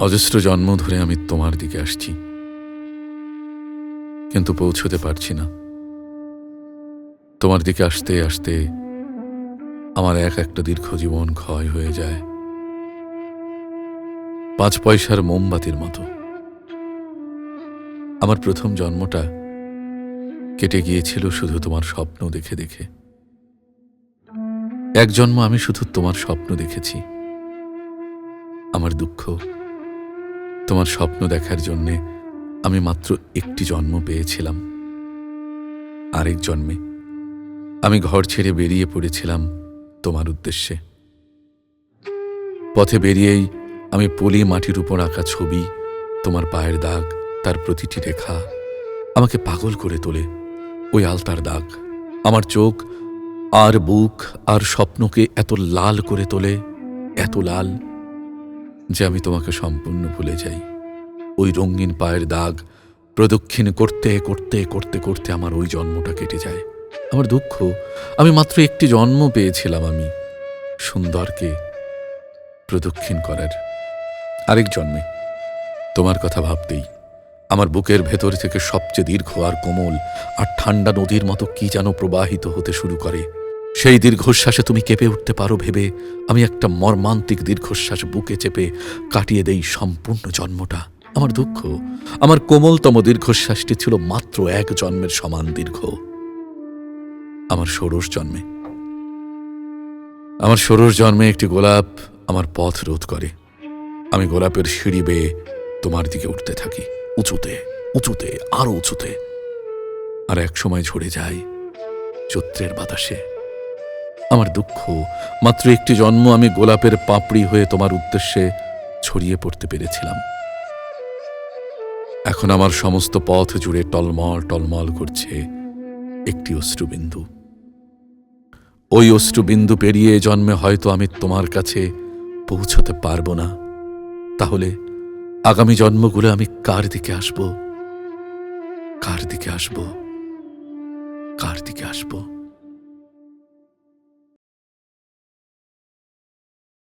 অজস্র জন্ম ধরে আমি তোমার দিকে আসছি, কিন্তু পৌঁছতে পারছি না। তোমার দিকে আসতে আসতে আমার একটা দীর্ঘ জীবন ক্ষয় হয়ে যায়, 5 পয়সার মোমবাতির মতো। আমার প্রথম জন্মটা কেটে গিয়েছিল শুধু তোমার স্বপ্ন দেখে দেখে। এক জন্ম আমি শুধু তোমার স্বপ্ন দেখেছি। আমার দুঃখ, তোমার স্বপ্ন দেখার জন্যে আমি মাত্র একটি জন্ম পেয়েছিলাম। আরেক জন্মে আমি ঘর ছেড়ে বেরিয়ে পড়েছিলাম তোমার উদ্দেশ্যে। পথে বেরিয়েই আমি পলি মাটির উপর আঁকা ছবি, তোমার পায়ের দাগ, তার প্রতিটি রেখা আমাকে পাগল করে তোলে। ওই আলতার দাগ আমার চোখ আর বুক আর স্বপ্নকে এত লাল করে তোলে, এত লাল যে আমি তোমাকে সম্পূর্ণ ভুলে যাই। ওই রঙিন পায়ের দাগ প্রদক্ষিণ করতে করতে করতে করতে আমার ওই জন্মটা কেটে যায়। আমার দুঃখ, আমি মাত্র একটি জন্ম পেয়েছিলাম আমি সুন্দরকে প্রদক্ষিণ করার। আরেক জন্মে তোমার কথা ভাবতেই আমার বুকের ভেতর থেকে সবচেয়ে দীর্ঘ আর কোমল আর ঠান্ডা নদীর মতো কি যেন প্রবাহিত হতে শুরু করে। সেই দীর্ঘশ্বাসে তুমি কেঁপে উঠতে পারো ভেবে আমি একটা মর্মান্তিক দীর্ঘশ্বাস বুকে চেপে কাটিয়ে দেই সম্পূর্ণ জন্মটা। আমার দুঃখ, আমার কোমলতম দীর্ঘশ্বাসটি ছিল মাত্র এক জন্মের সমান দীর্ঘ। আমার ষোড়শ জন্মে একটি গোলাপ আমার পথ রোধ করে। আমি গোলাপের সিঁড়ি বেয়ে তোমার দিকে উঠতে থাকি, উঁচুতে উঁচুতে আরো উঁচুতে। আর এক সময় ঝরে যায় চৈত্রের বাতাসে। আমার দুঃখ, মাত্র একটি জন্ম আমি গোলাপের পাপড়ি হয়ে তোমার উদ্দেশ্যে ছড়িয়ে পড়তে পেরেছিলাম। এখন আমার সমস্ত পথ জুড়ে টলমল টলমল করছে একটি অশ্রুবিন্দু। ওই অশ্রুবিন্দু পেরিয়ে জন্মে হয়তো আমি তোমার কাছে পৌঁছতে পারবো না। তাহলে আগামী জন্মগুলো আমি কার দিকে আসব? কার দিকে আসব? কার দিকে আসব?